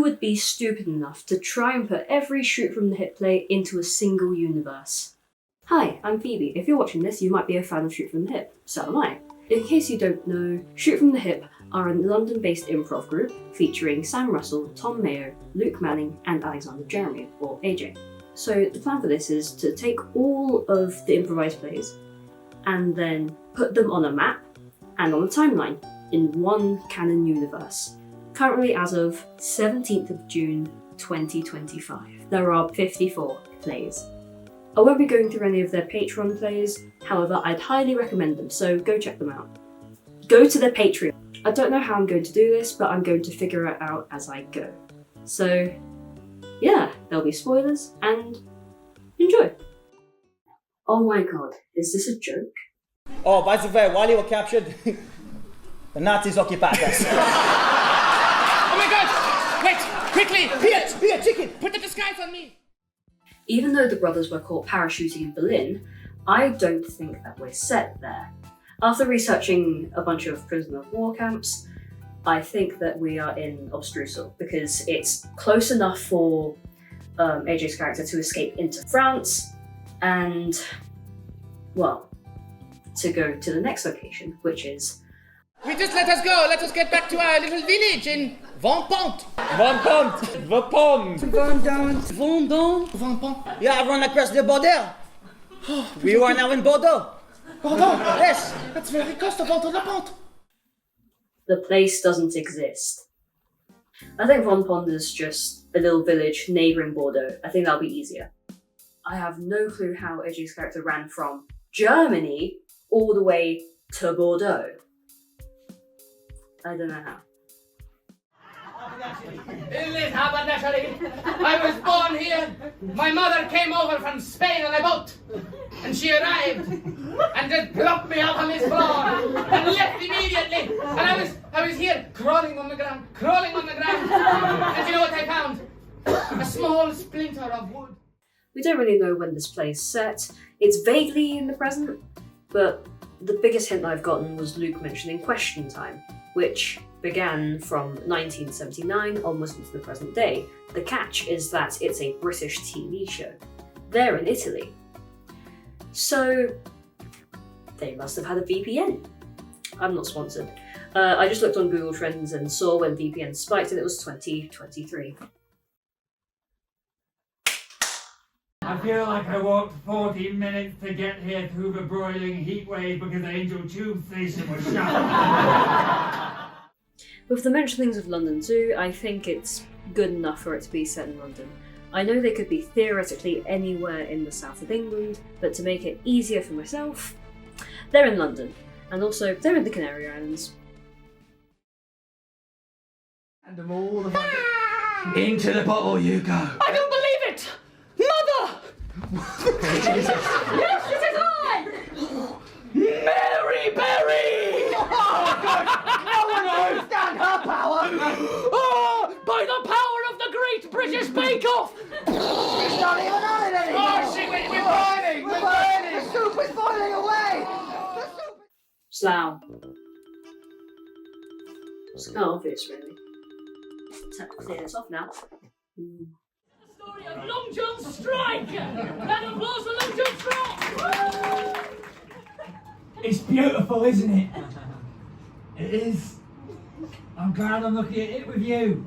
would be stupid enough to try and put every Shoot from the Hip play into a single universe? Hi, I'm Phoebe. If you're watching this, you might be a fan of Shoot from the Hip. So am I. In case you don't know, Shoot from the Hip are a London-based improv group featuring Sam Russell, Tom Mayo, Luke Manning and Alexander Jeremy, or AJ. So the plan for this is to take all of the improvised plays and then put them on a map and on a timeline in one canon universe. Currently as of 17th of June 2025. There are 54 plays. I won't be going through any of their Patreon plays, however I'd highly recommend them, so go check them out. Go to their Patreon. I don't know how I'm going to do this, but I'm going to figure it out as I go. So yeah, there'll be spoilers, and enjoy! Oh my god, is this a joke? Oh, by the way, while you were captured, the Nazis occupied us. Oh my god! Wait! Quickly! Here, chicken! Put the disguise on me! Even though the brothers were caught parachuting in Berlin, I don't think that we're set there. After researching a bunch of prisoner of war camps, I think that we are in Ostrusal because it's close enough for AJ's character to escape into France and, well, to go to the next location, which is... Just let us go! Let us get back to our little village in Vendôme! Yeah, I run across the border. We are now in Bordeaux. Bordeaux? Yes. That's very close to Vendôme. The place doesn't exist. I think Vendôme is just a little village neighbouring Bordeaux. I think that'll be easier. I have no clue how AJ's character ran from Germany all the way to Bordeaux. I don't know how. In this Haberdashery, I was born here. My mother came over from Spain on a boat, and she arrived and just plopped me out on this floor and left immediately. And I was here crawling on the ground. And you know what I found? A small splinter of wood. We don't really know when this play's set. It's vaguely in the present, but the biggest hint I've gotten was Luke mentioning Question Time, which began from 1979 almost into the present day. The catch is that it's a British TV show. They're in Italy. So they must have had a VPN. I'm not sponsored. I just looked on Google Trends and saw when VPN spiked and it was 2023. I feel like I walked 40 minutes to get here through the broiling heat wave because Angel Tube Station was shut. With the mentionings of London too, I think it's good enough for it to be set in London. I know they could be theoretically anywhere in the south of England, but to make it easier for myself, they're in London. And also, they're in the Canary Islands. And them all into the bottle you go. I don't believe it! Mother! Yes, this is I! Mary Berry! Oh, God. No one can understand her power. Oh, by the power of the Great British Bake Off! It's not even on it anymore. Oh, shit, we're burning! We're burning. The soup is boiling away. Slough. It's kind of obvious, really. Let's have to clear this off now. Story of Long John's strike! Round of applause for Long John's strike! It's beautiful, isn't it? It is. I'm glad I'm looking at it with you.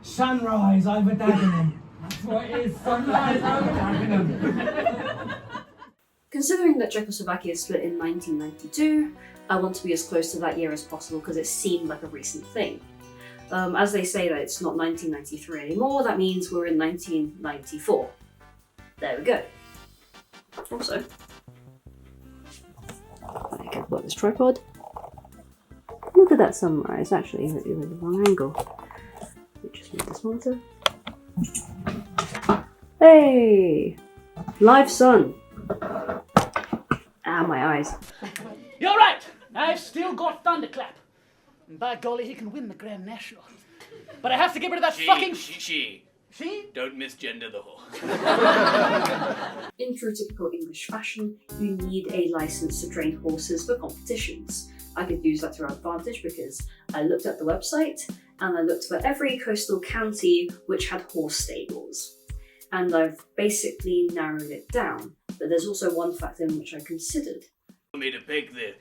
Sunrise over Dagenham. That's what it is. Sunrise over Dagenham. Considering that Czechoslovakia split in 1992, I want to be as close to that year as possible because it seemed like a recent thing. As they say that it's not 1993 anymore, that means we're in 1994. There we go. Also, I can put this tripod. Look at that sunrise, actually, you're in the wrong angle. We just need this monitor. Hey! Live sun! Ah, my eyes. You're right! I've still got Thunderclap. And by golly, he can win the Grand National. But I have to get rid of that fucking... She. Don't misgender the whore. In true typical English fashion, you need a license to train horses for competitions. I could use that to our advantage because I looked at the website and I looked for every coastal county which had horse stables. And I've basically narrowed it down, but there's also one factor in which I considered. Want me to pick the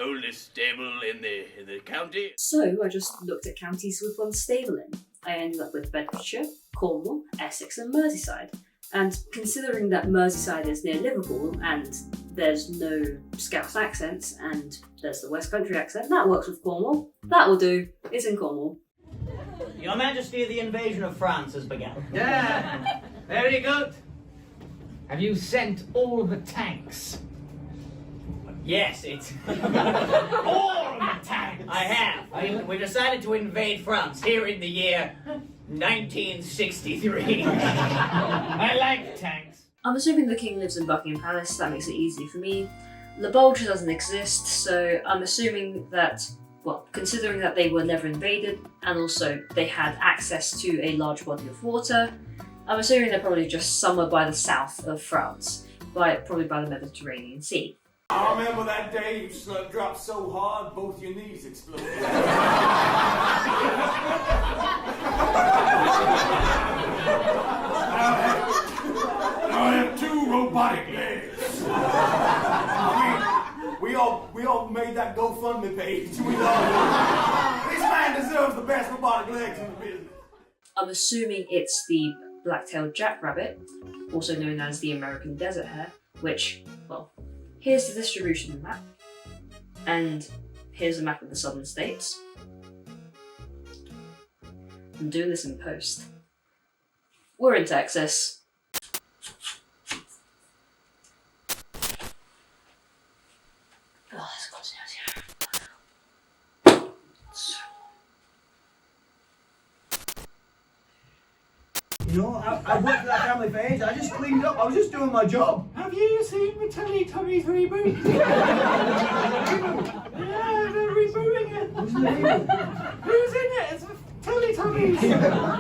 oldest stable in the county? So I just looked at counties with one stable in. I ended up with Bedfordshire, Cornwall, Essex and Merseyside. And considering that Merseyside is near Liverpool and there's no Scouse accents and there's the West Country accent, that works with Cornwall. That will do. It's in Cornwall. Your Majesty, the invasion of France has begun. Yeah, very good. Have you sent all the tanks? Yes, it's... All of the tanks! I have. We decided to invade France here in the year 1963. I like tanks. I'm assuming the king lives in Buckingham Palace, that makes it easy for me. The Bulge doesn't exist, so I'm assuming that, well, considering that they were never invaded, and also they had access to a large body of water, I'm assuming they're probably just somewhere by the south of France, probably by the Mediterranean Sea. I remember that day you dropped so hard, both your knees exploded. Now I have two robotic legs. I mean, we all made that GoFundMe page. This man deserves the best robotic legs in the business. I'm assuming it's the black-tailed jackrabbit, also known as the American desert hare, which, well, here's the distribution map, and here's a map of the southern states. I'm doing this in post. We're in Texas. Oh, it's close here. You know, I worked for that family for ages. I just cleaned up. I was just doing my job. Have you seen the Teletubbies reboot? Yeah, they're rebooting it. Who's in the reboot? Who's in it? It's the Teletubbies.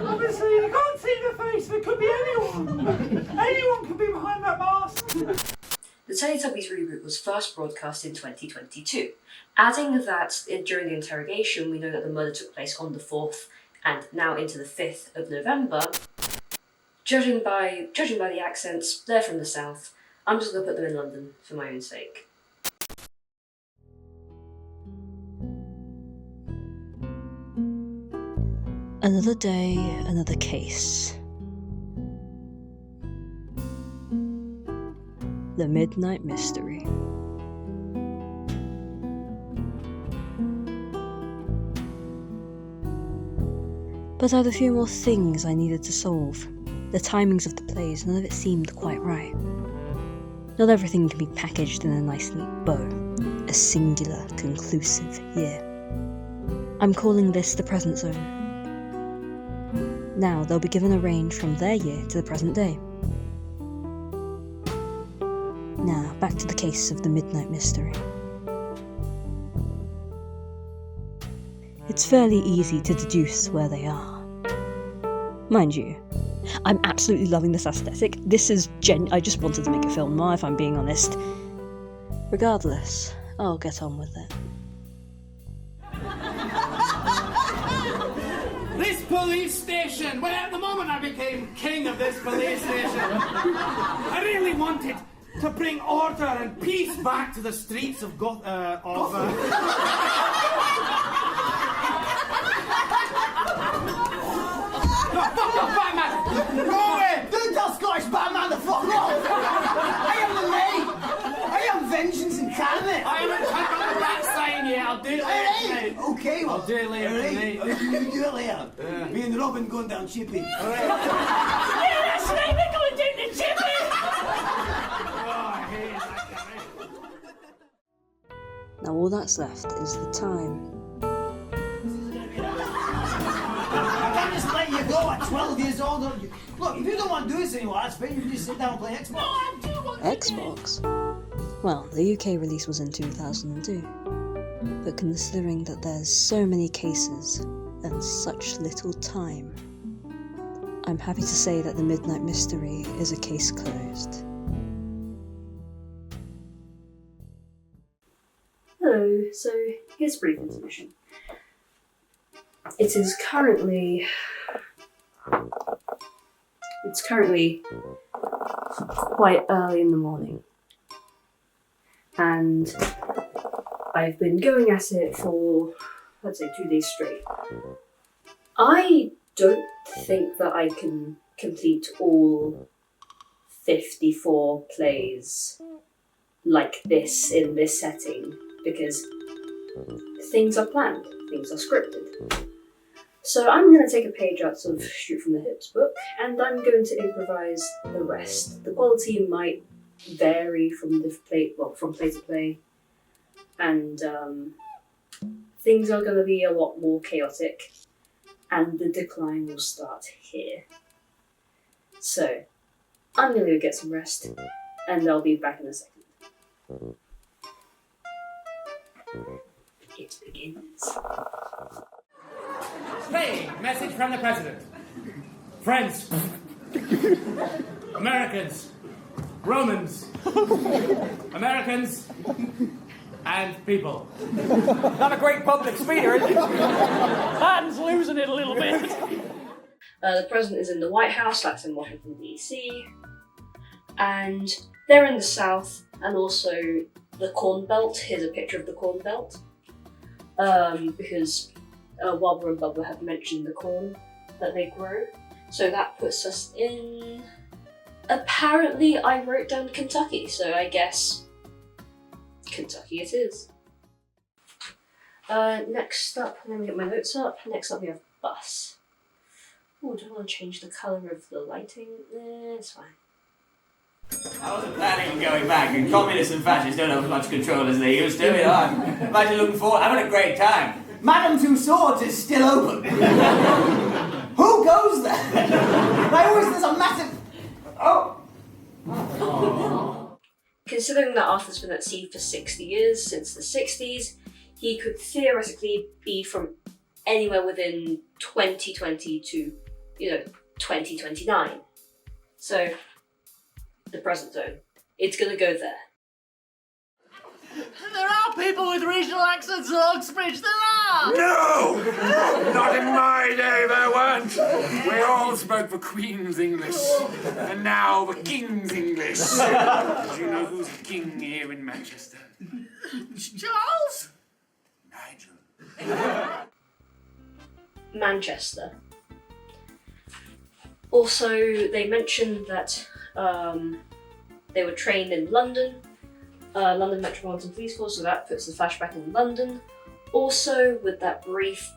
Obviously, you can't see the face. It could be anyone. Anyone could be behind that mask. The Teletubbies reboot was first broadcast in 2022. Adding that during the interrogation, we know that the murder took place on the 4th and now into the 5th of November. Judging by the accents, they're from the south. I'm just going to put them in London for my own sake. Another day, another case. The Midnight Mystery. But I had a few more things I needed to solve. The timings of the plays, none of it seemed quite right. Not everything can be packaged in a nice neat bow. A singular, conclusive year. I'm calling this the present zone. Now they'll be given a range from their year to the present day. Now, back to the case of the Midnight Mystery. It's fairly easy to deduce where they are. Mind you, I'm absolutely loving this aesthetic. This is I just wanted to make a film noir, if I'm being honest. Regardless, I'll get on with it. This police station! Well, at the moment I became king of this police station. I really wanted to bring order and peace back to the streets of Batman! Go away! Don't tell Scottish Batman to fuck off! I am the May! I am vengeance incarnate! I haven't cut on the back sign yet, I'll do it later tonight. Okay, well, I'll do it later tonight. You do it later. Me and Robin going down Chippy. Alright. Yeah, that's right, we're going down the Chippy! Oh, I hate that guy. Now all that's left is the time. I can't just let you go at 12 years old. Look, if you don't want to do this anymore, that's fine. You can just sit down and play Xbox. No, I do want to Xbox? Well, the UK release was in 2002. But considering that there's so many cases and such little time, I'm happy to say that the Midnight Mystery is a case closed. Hello, so here's a brief intermission. It is currently... It's currently quite early in the morning. And I've been going at it for, let's say, 2 days straight. I don't think that I can complete all 54 plays like this in this setting, because things are planned, things are scripted. So I'm going to take a page out of Shoot from the Hips book, and I'm going to improvise the rest. The quality might vary from play to play, and things are going to be a lot more chaotic, and the decline will start here. So I'm going to go get some rest, and I'll be back in a second. It begins. Hey, message from the President. Friends, Americans, Romans, Americans, and people. Not a great public speaker, is it? Martin's losing it a little bit. The President is in the White House, that's in Washington DC, and they're in the South, and also the Corn Belt. Here's a picture of the Corn Belt, because Wobber and Bubba have mentioned the corn that they grow. So that puts us in... Apparently I wrote down Kentucky, so I guess Kentucky it is. Next up, let me get my notes up. Next up we have bus. Oh, do I want to change the colour of the lighting? It's fine. I wasn't planning on going back, and communists and fascists don't have as much control as they used to. Imagine looking forward, having a great time. Madame Tussauds is still open. Who goes there? I always, there's a massive... Oh. Considering that Arthur's been at sea for 60 years, since the 60s, he could theoretically be from anywhere within 2020 to, 2029. So, the present zone. It's gonna go there. There are people with regional accents at Oxbridge, there are! No! Not in my day there weren't. We all spoke the Queen's English, and now the King's English. Do you know who's the king here in Manchester? Charles? Nigel. Manchester. Also, they mentioned that they were trained in London, London Metropolitan Police Force, so that puts the flashback in London. Also, with that brief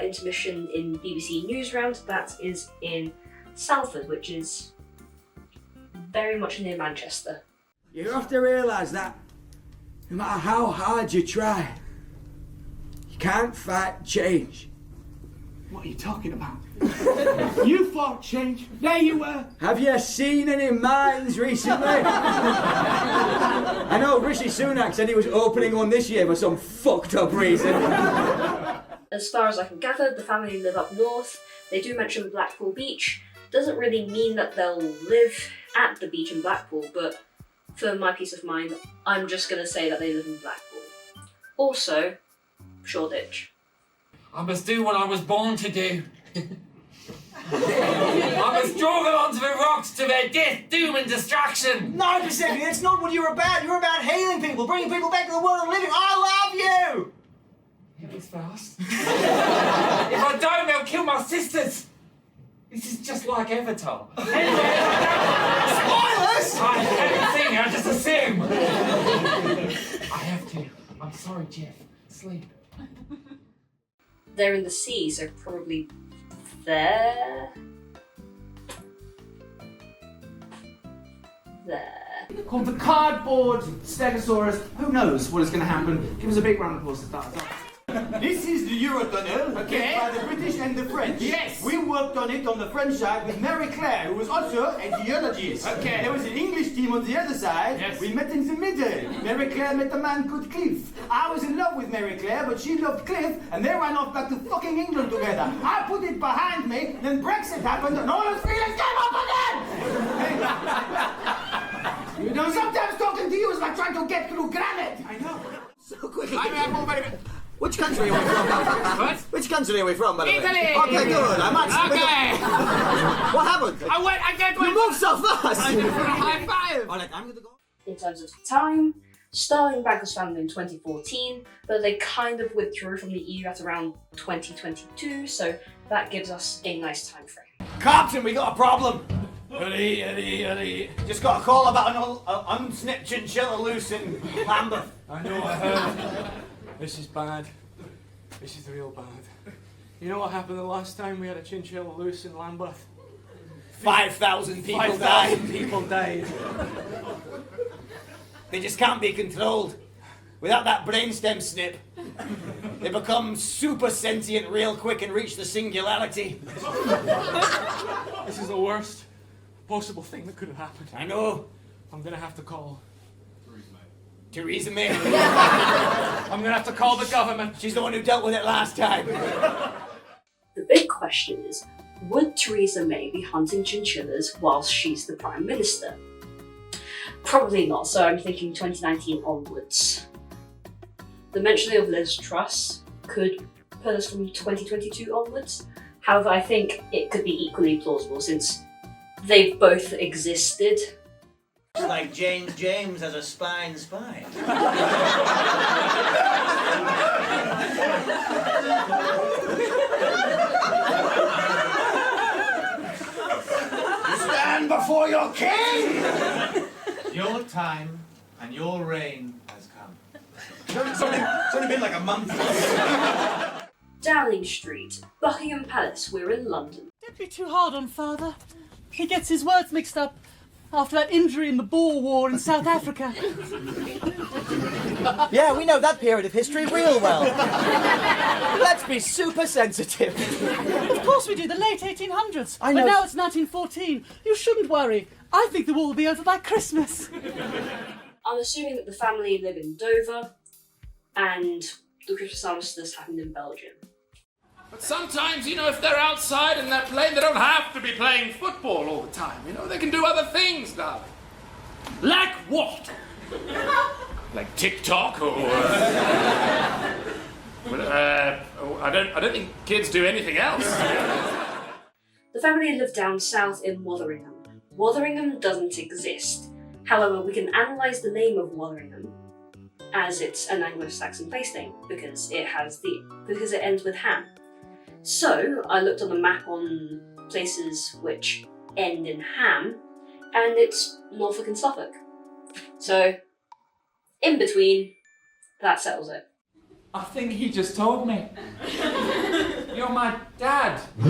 intermission in BBC News Round, that is in Salford, which is very much near Manchester. You have to realise that no matter how hard you try, you can't fight change. What are you talking about? You fought change. There you were. Have you seen any mines recently? I know Rishi Sunak said he was opening one this year for some fucked up reason. As far as I can gather, the family live up north. They do mention Blackpool Beach. Doesn't really mean that they'll live at the beach in Blackpool, but for my peace of mind, I'm just gonna say that they live in Blackpool. Also, Shoreditch. I must do what I was born to do. I must draw them onto the rocks to their death, doom and destruction. No, Pacific, that's not what you're about. You're about healing people, bringing people back to the world of living. I love you! It was fast. If I don't, they'll kill my sisters. This is just like Avatar. Anyway, spoilers! I haven't seen it, I just assume. I have to. I'm sorry, Jeff. Sleep. They're in the sea, so probably there. There. Called the Cardboard Stegosaurus. Who knows what is going to happen? Give us a big round of applause to start. This is the Eurotunnel, Okay. by the British and the French. Yes. We worked on it on the French side with Mary Claire, who was also a geologist. Okay. There was an English team on the other side. Yes. We met in the middle. Mary Claire met a man called Cliff. I was in love with Mary Claire, but she loved Cliff, and they ran off back to fucking England together. I put it behind me, then Brexit happened, and all those feelings came up again! You know, sometimes talking to you is like trying to get through granite. I know. So quick. I'm very... Which country are you from? What? Which country are we from, by the way? Italy! Okay, good. I'm actually... Okay! What happened? You moved so fast! High five! Alright, I'm gonna go... In terms of time, Starling Bank was founded in 2014, but they kind of withdrew from the EU at around 2022, so that gives us a nice time frame. Captain, we got a problem! Hurry. Just got a call about an unsnipped chinchilla loose in Lambeth. I know, I heard. This is bad. This is real bad. You know what happened the last time we had a chinchilla loose in Lambeth? 5,000 people 5,000 died. people died. They just can't be controlled. Without that brainstem snip, they become super sentient real quick and reach the singularity. This is the worst possible thing that could have happened. I know. I'm gonna have to call. Theresa May. I'm gonna have to call the government. She's the one who dealt with it last time. The big question is, would Theresa May be hunting chinchillas whilst she's the Prime Minister? Probably not, so I'm thinking 2019 onwards. The mentioning of Liz Truss could put us from 2022 onwards. However, I think it could be equally plausible since they've both existed. It's like James as a spine. You stand before your king! Your time and your reign has come. It's only been like a month. Downing Street, Buckingham Palace, we're in London. Don't be too hard on father. He gets his words mixed up after that injury in the Boer War in South Africa. Yeah, we know that period of history real well. Let's be super sensitive. Of course we do, the late 1800s. I know. But now it's 1914. You shouldn't worry. I think the war will be over by Christmas. I'm assuming that the family live in Dover, and the Christmas armistice happened in Belgium. But sometimes, you know, if they're outside and they're playing, they don't have to be playing football all the time. You know, they can do other things, darling. Like what? Like TikTok or... I don't think kids do anything else. The family lived down south in Wotheringham. Wotheringham doesn't exist. However, we can analyse the name of Wotheringham as it's an Anglo-Saxon place name because it ends with ham. So I looked on the map on places which end in ham, and it's Norfolk and Suffolk. So in between, that settles it. I think he just told me. You're my dad. Are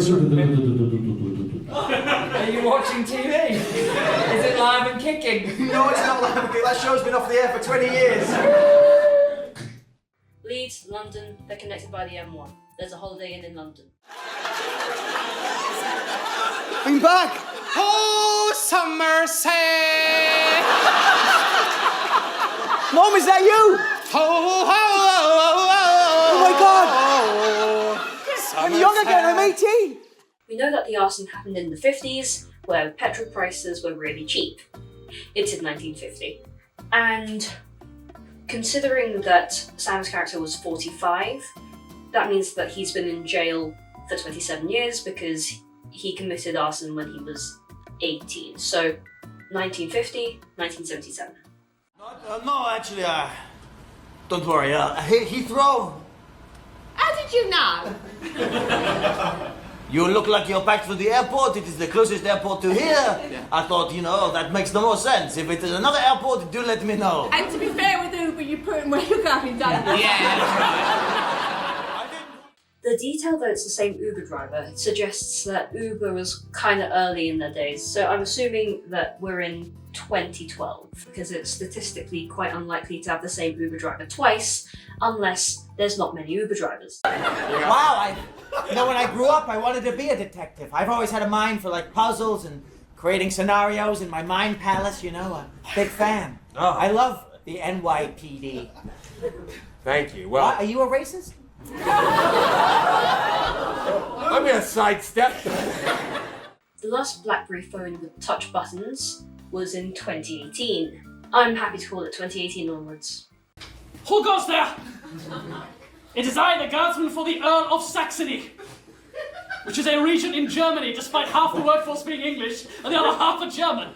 you watching TV? Is it live and kicking? No, it's not live and kicking. That show's been off the air for 20 years. Leeds, London, they're connected by the M1. There's a Holiday Inn in London. I'm back! Oh, summer say! Mom, is that you? Oh my God! I'm young again, I'm 18! We know that the arson happened in the 50s, where petrol prices were really cheap. It's in 1950. And considering that Sam's character was 45, that means that he's been in jail for 27 years because he committed arson when he was 18. So 1950, 1977. No, actually, don't worry, Heathrow. How did you know? You look like you're packed for the airport. It is the closest airport to here. Yeah. I thought, that makes the most sense. If it is another airport, do let me know. And to be fair with Uber, you put him where you're going, don't you? Yeah, that's right. The detail that it's the same Uber driver suggests that Uber was kind of early in their days, so I'm assuming that we're in 2012, because it's statistically quite unlikely to have the same Uber driver twice, unless there's not many Uber drivers. Wow, when I grew up, I wanted to be a detective. I've always had a mind for puzzles and creating scenarios in my mind palace, a big fan. Oh. I love the NYPD. Thank you. Well, are you a racist? I'm gonna sidestep. The last BlackBerry phone with touch buttons was in 2018. I'm happy to call it 2018 onwards. Who goes there? It is I, the guardsman for the Earl of Saxony, which is a region in Germany, despite half the workforce being English and the other half are German.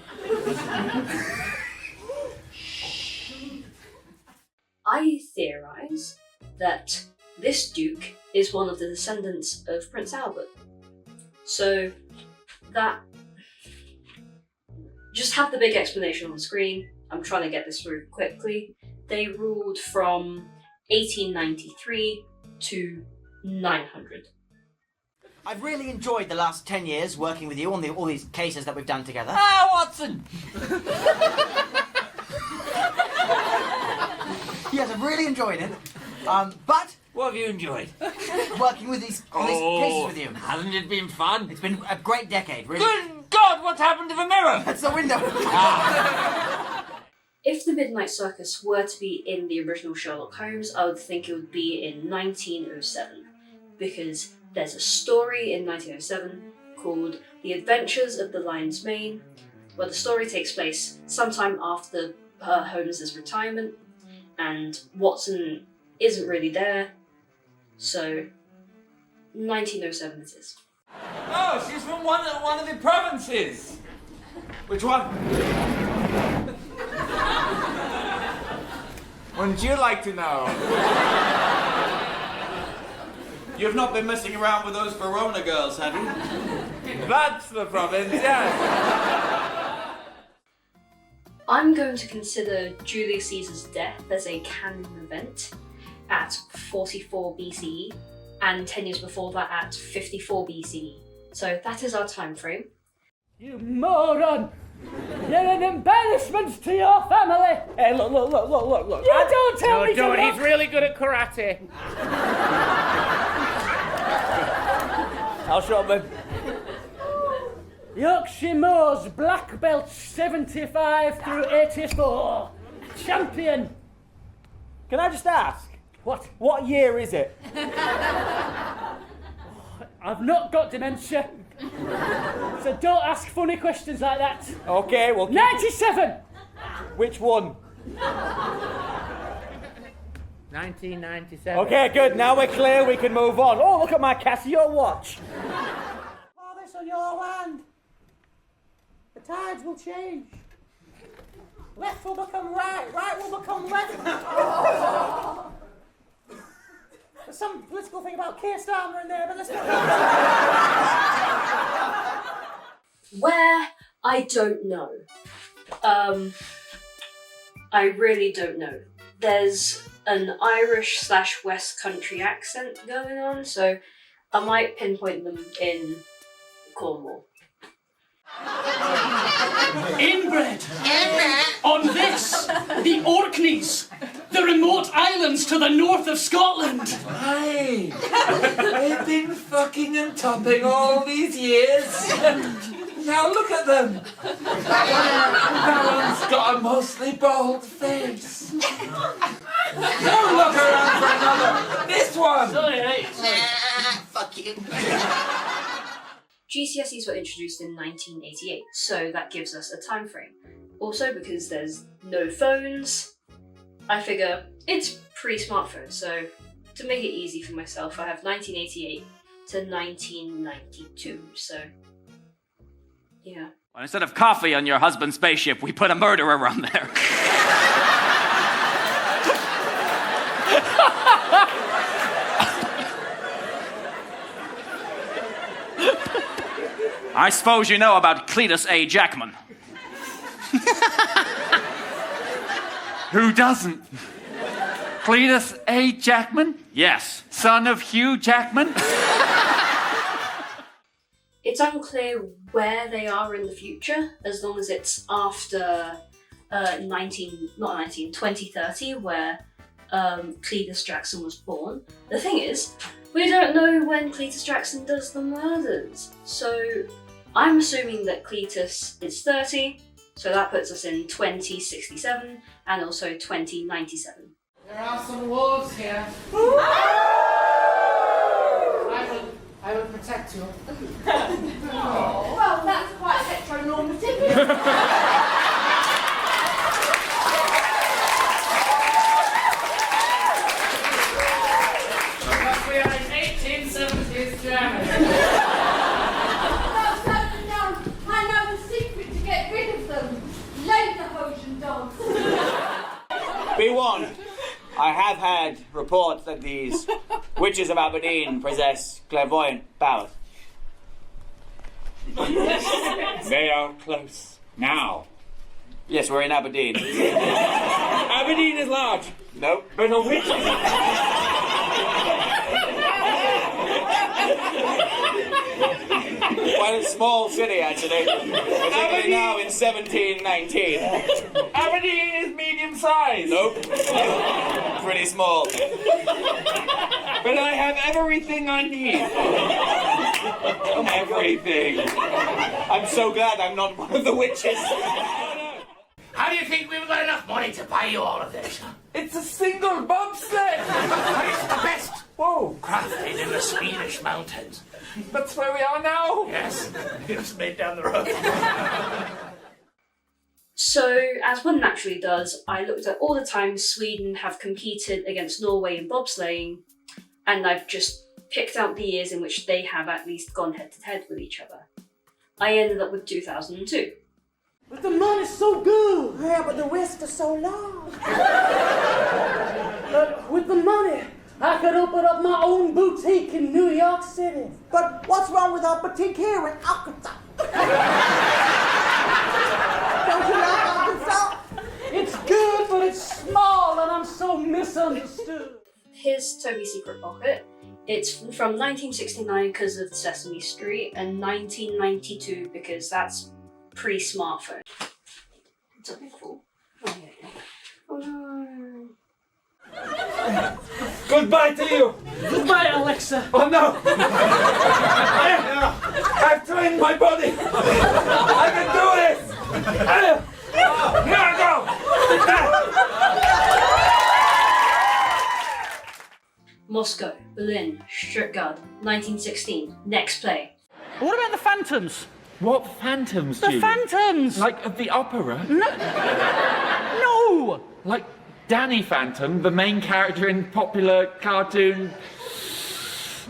I theorise that this Duke is one of the descendants of Prince Albert. So that... Just have the big explanation on the screen. I'm trying to get this through quickly. They ruled from 1893 to 900. I've really enjoyed the last 10 years working with you on all these cases that we've done together. Ah, Watson! Yes, I've really enjoyed it. But... What have you enjoyed? Working with these cases with you. Hasn't it been fun? It's been a great decade, really. Good God, what's happened to the mirror? That's the window. If the Midnight Circus were to be in the original Sherlock Holmes, I would think it would be in 1907, because there's a story in 1907 called The Adventures of the Lion's Mane, where the story takes place sometime after Holmes's retirement, and Watson isn't really there, so 1907 it is. Oh, she's from one of the provinces. Which one? Wouldn't you like to know? You've not been messing around with those Verona girls, have you? That's the province, yes. I'm going to consider Julius Caesar's death as a canon event at 44 BCE, and 10 years before that at 54 BCE. So that is our time frame. You moron! You're an embarrassment to your family! Hey, look. You don't tell me to No, look! he's really good at karate. I'll show him. Yorkshire Moors, black belt 75 through 84. Champion! Can I just ask? What? What year is it? I've not got dementia. So don't ask funny questions like that. Okay, well... 97! Which one? 1997. Okay, good. Now we're clear, we can move on. Oh, look at my Casio watch. Oh, this on your land. The tides will change. Left will become right, right will become left. There's some political thing about Keir Starmer in there, but let's not... Where? I don't know. I really don't know. There's an Irish/West Country accent going on, so I might pinpoint them in Cornwall. Inbred! On this, the Orkneys, the remote islands to the north of Scotland. Aye, I've been fucking and topping all these years. Now look at them. That one's got a mostly bald face. Don't look around for another. This one. Sorry, Fuck you. GCSEs were introduced in 1988, so that gives us a time frame. Also, because there's no phones, I figure it's pre-smartphone, so to make it easy for myself, I have 1988 to 1992, so yeah. Well, instead of coffee on your husband's spaceship, we put a murderer on there. I suppose you know about Cletus A. Jackman. Who doesn't? Cletus A. Jackman? Yes. Son of Hugh Jackman? It's unclear where they are in the future, as long as it's after 2030, where Cletus Jackson was born. The thing is, we don't know when Cletus Jackson does the murders, so I'm assuming that Cletus is 30, so that puts us in 2067 and also 2097. There are some wolves here. I will protect you. Oh, well, that's quite heteronormative. have had reports that these witches of Aberdeen possess clairvoyant powers. They are close now. Yes, we're in Aberdeen. Aberdeen is large. Nope. But a witch. Quite a small city, actually. Particularly now in 1719. Aberdeen is medium sized. Nope. Pretty small. But I have everything I need. Everything. I'm so glad I'm not one of the witches. How do you think we've got enough money to buy you all of this? It's a single bobsled. But it's the best. Whoa. Crafted in the Swedish mountains. That's where we are now. Yes. Just made down the road. So, as one naturally does, I looked at all the times Sweden have competed against Norway in bobsleighing, and I've just picked out the years in which they have at least gone head-to-head with each other. I ended up with 2002. But the money's so good. Yeah, but the risk is so low. But with the money, I could open up my own boutique in New York City. But what's wrong with our boutique here in Arkansas? Don't you like Arkansas? It's good, but it's small, and I'm so misunderstood. Here's Toby's Secret Pocket. It's from 1969 because of Sesame Street, and 1992 because that's pre-smartphone. Something cool. Oh, yeah. Oh no. Goodbye to you. Goodbye, Alexa. Oh no. I've trained my body. I can do this. Here I go. Moscow, Berlin, Stuttgart, 1916. Next play. What about the Phantoms? What phantoms, The Julie? Phantoms! Like of the opera? No! Like Danny Phantom, the main character in popular cartoon.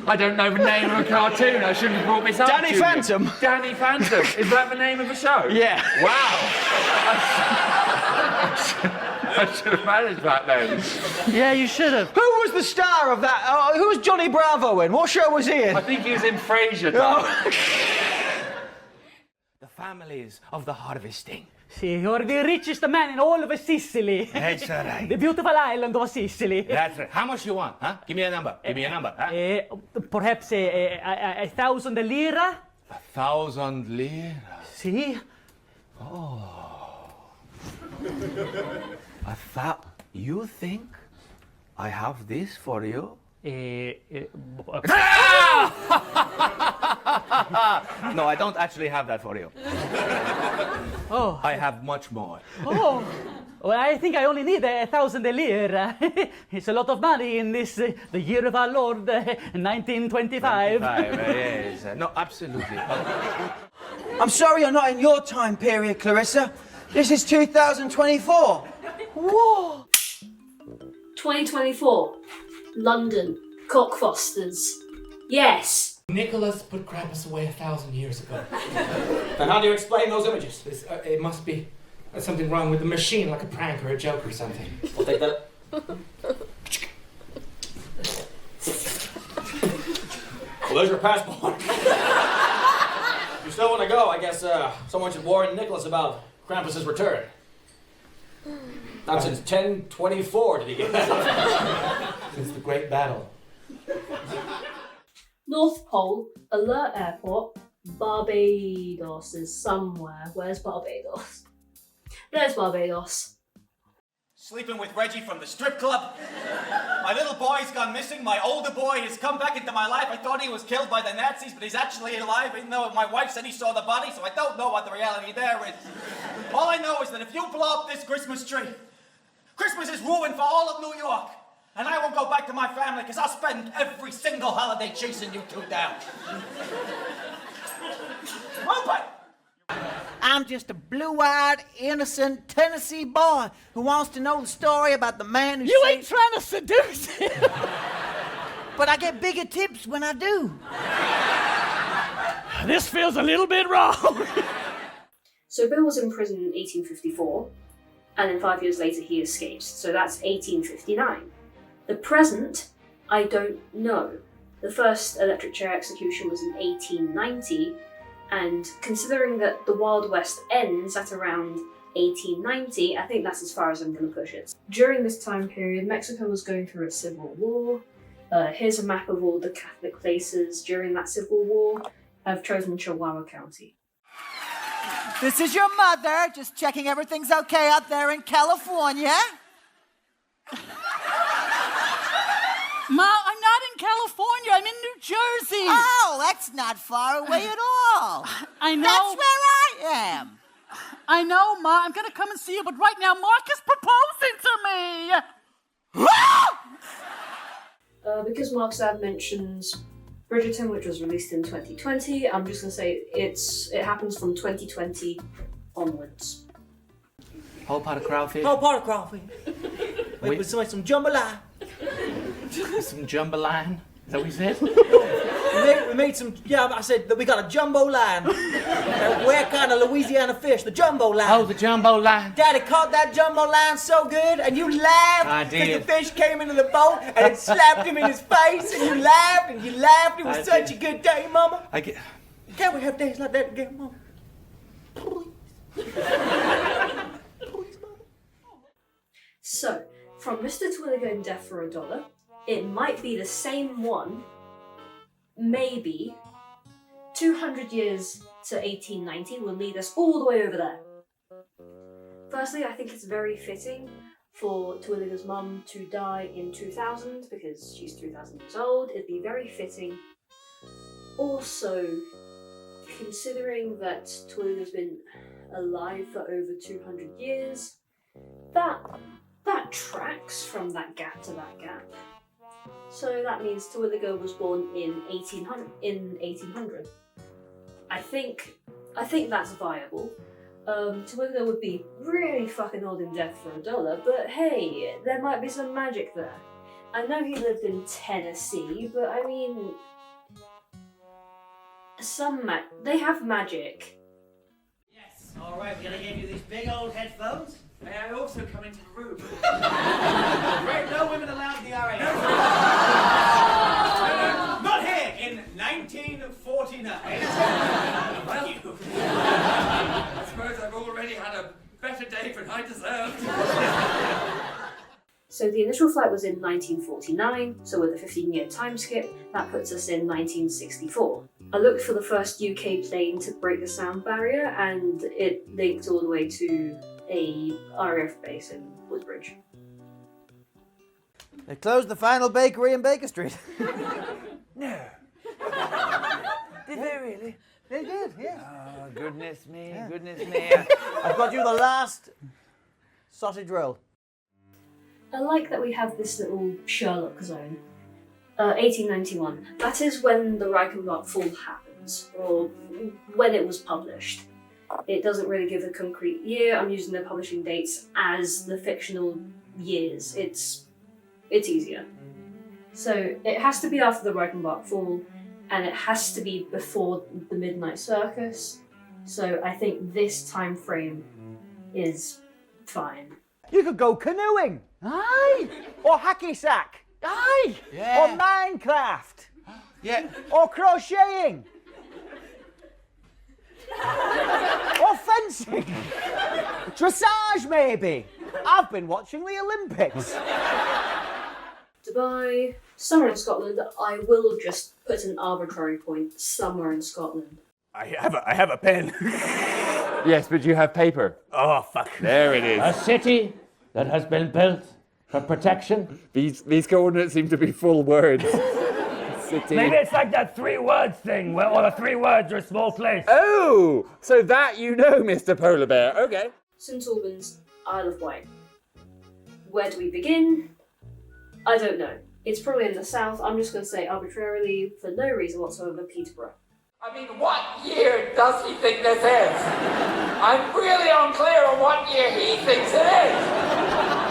I don't know the name of a cartoon. I shouldn't have brought this up. Danny Julie. Phantom? Danny Phantom. Is that the name of the show? Yeah. Wow. I should have managed that then. Yeah, you should have. Who was the star of that? Who was Johnny Bravo in? What show was he in? I think he was in Frasier. The families of the harvesting. See, you're the richest man in all of Sicily. That's all right. The beautiful island of Sicily. That's right. How much you want, huh? Give me a number. Give me a number. Huh? Perhaps 1,000 lira? 1,000 lira. See? Oh. I thought you think I have this for you? No, I don't actually have that for you. Oh. I have much more. Oh. Well, I think I only need 1,000 lira. It's a lot of money in this, the year of our Lord, 1925. Yes. No, absolutely. I'm sorry you're not in your time period, Clarissa. This is 2024. Whoa! 2024. London. Cockfosters. Yes! Nicholas put Krampus away 1,000 years ago. And how do you explain those images? It must be something wrong with the machine, like a prank or a joke or something. I'll take that. Well, there's your passport. If you still want to go, I guess someone should warn Nicholas about Krampus's return. Not since 1024 did he get back. Since the Great Battle. North Pole, Alert Airport, Barbados is somewhere. Where's Barbados? There's Barbados. Sleeping with Reggie from the strip club. My little boy's gone missing. My older boy has come back into my life. I thought he was killed by the Nazis, but he's actually alive, even though my wife said he saw the body, so I don't know what the reality there is. All I know is that if you blow up this Christmas tree, Christmas is ruined for all of New York. And I won't go back to my family because I'll spend every single holiday chasing you two down. Rupert! I'm just a blue-eyed, innocent Tennessee boy who wants to know the story about the man who You ain't trying to seduce him! But I get bigger tips when I do. This feels a little bit wrong. So Bill was in prison in 1854, and then 5 years later he escapes, so that's 1859. The present, I don't know. The first electric chair execution was in 1890, and considering that the Wild West ends at around 1890, I think that's as far as I'm going to push it. During this time period, Mexico was going through a civil war. Here's a map of all the Catholic places during that civil war. I've chosen Chihuahua County. This is your mother, just checking everything's okay out there in California. Ma, I'm not in California, I'm in New Jersey. Oh, that's not far away at all. I know. That's where I am. I know, Ma, I'm gonna come and see you, but right now Mark is proposing to me. Because Mark's dad mentions Bridgerton, which was released in 2020, I'm just gonna say it happens from 2020 onwards. Whole pot of crawfish. Whole pot of crawfish. Wait, with some jambalaya. Some jambalaya. Is that what you said? We made some, yeah, I said that we got a jumbo line. Where kind of Louisiana fish? The jumbo line. Oh, the jumbo line. Daddy caught that jumbo line so good, and you laughed. I did. Because the fish came into the boat, and it slapped him in his face, and you laughed, and you laughed. It was such a good day, Mama. Can't we have days like that again, Mama? So, from Mr. Twilliger in Death for $1, it might be the same one, maybe 200 years to 1890 will lead us all the way over there. Firstly, I think it's very fitting for Twilliger's mum to die in 2000 because she's 3,000 years old. It'd be very fitting. Also, considering that Twilliger's been alive for over 200 years, that tracks from that gap to that gap. So that means Twilliger was born in 1800. I think that's viable. Twilliger would be really fucking old in Death for $1, but hey, there might be some magic there. I know he lived in Tennessee, but I mean, they have magic. Yes. All right, we're gonna give you these big old headphones. May I also come into the room? Right, no women allowed in the RAF. Not here in 1949. Well, I suppose I've already had a better day than I deserved. So the initial flight was in 1949, so with a 15-year time skip, that puts us in 1964. I looked for the first UK plane to break the sound barrier, and it linked all the way to a RAF base in Woodbridge. They closed the final bakery in Baker Street. No. Did they really? They did, yes. Oh, goodness me, Yeah. goodness me. I've got you the last sausage roll. I like that we have this little Sherlock zone. 1891. That is when the Reichenbach fall happens, or when it was published. It doesn't really give a concrete year. I'm using the publishing dates as the fictional years. It's easier. So it has to be after the Reichenbach fall, and it has to be before the Midnight Circus. So I think this time frame is fine. You could go canoeing. Aye. Or hacky sack. Aye. Yeah. Or Minecraft. Yeah. Or crocheting. Or fencing. Dressage, maybe. I've been watching the Olympics. Dubai, somewhere in Scotland. I will just put an arbitrary point somewhere in Scotland. I have a pen. Yes, but you have paper. Oh, fuck. There it is. A city that has been built for protection. These coordinates seem to be full words. City. Maybe it's like that 3 words thing, where all the 3 words are a small place. Oh, so that you know, Mr. Polar Bear. Okay. St Albans, Isle of Wight. Where do we begin? I don't know. It's probably in the south. I'm just going to say arbitrarily, for no reason whatsoever, Peterborough. I mean, what year does he think this is? I'm really unclear on what year he thinks it is.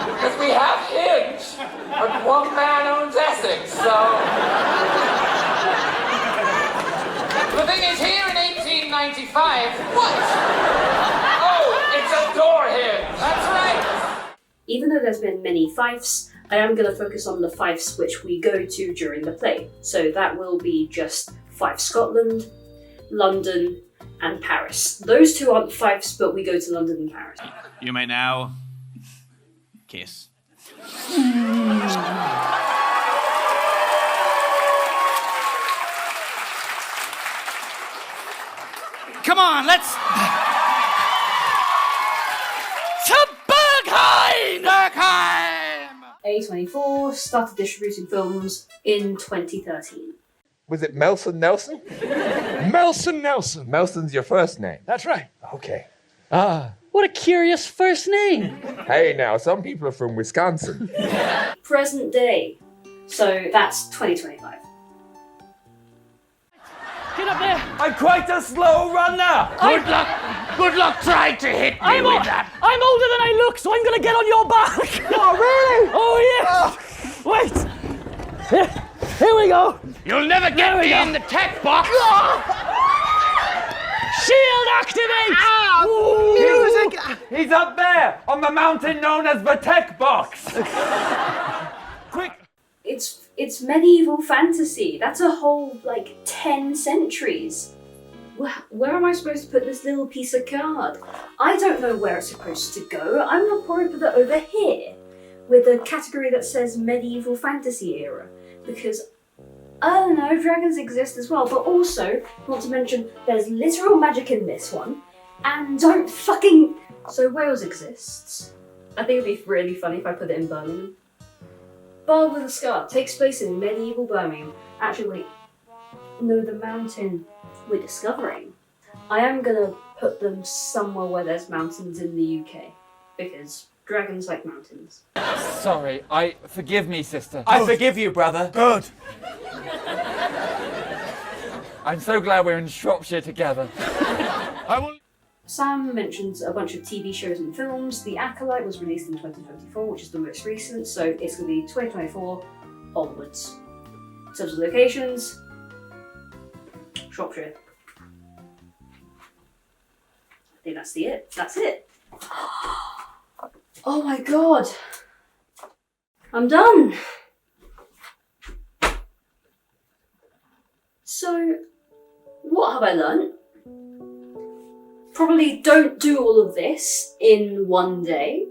Because we have Hinge, but one man owns Essex, so... The thing is, here in 1895, what? Oh, it's a door hinge. That's right. Even though there's been many fifes, I am going to focus on the fifes which we go to during the play. So that will be just Fife Scotland, London, and Paris. Those two aren't fifes, but we go to London and Paris. You may now kiss. Come on, let's... To Bergheim! A24 started distributing films in 2013. Was it Melson Nelson? Melson Nelson. Melson's your first name. That's right. Okay. Ah, what a curious first name. Hey now, some people are from Wisconsin. Present day. So that's 2025. Get up there! I'm quite a slow runner! Good luck trying to hit me with that! I'm older than I look, so I'm gonna get on your back! Oh, really? Oh, yes! Wait! Here we go! You'll never get me in the tech box! Shield activate! Music! He's up there, on the mountain known as the tech box! Quick! It's medieval fantasy. That's a whole, 10 centuries. Where am I supposed to put this little piece of card? I don't know where it's supposed to go. I'm gonna probably put it over here, with a category that says medieval fantasy era, because I don't know, dragons exist as well, but also, not to mention, there's literal magic in this one, and so Wales exists. I think it'd be really funny if I put it in Birmingham. Bard with a Scar takes place in medieval Birmingham. Actually, wait, no, the mountain we're discovering. I am gonna put them somewhere where there's mountains in the UK, because dragons like mountains. Sorry, forgive me, sister. I forgive you, brother. Good. I'm so glad we're in Shropshire together. Sam mentions a bunch of TV shows and films. The Acolyte was released in 2024, which is the most recent, so it's going to be 2024 onwards. In terms of locations, Shropshire. I think that's it. That's it. Oh my god. I'm done. So, what have I learnt? Probably don't do all of this in one day.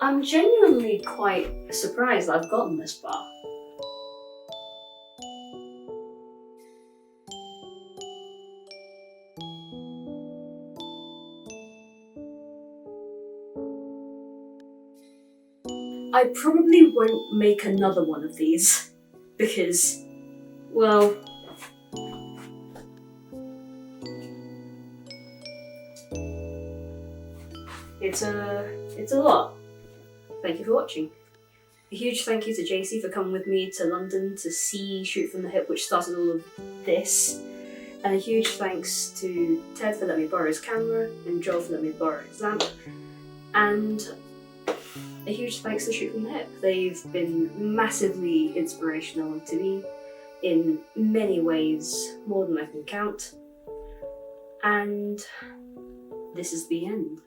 I'm genuinely quite surprised I've gotten this far. I probably won't make another one of these because, well, it's a lot. Thank you for watching. A huge thank you to JC for coming with me to London to see Shoot from the Hip, which started all of this. And a huge thanks to Ted for letting me borrow his camera, and Joel for letting me borrow his lamp. And a huge thanks to Shoot from the Hip. They've been massively inspirational to me in many ways, more than I can count. And this is the end.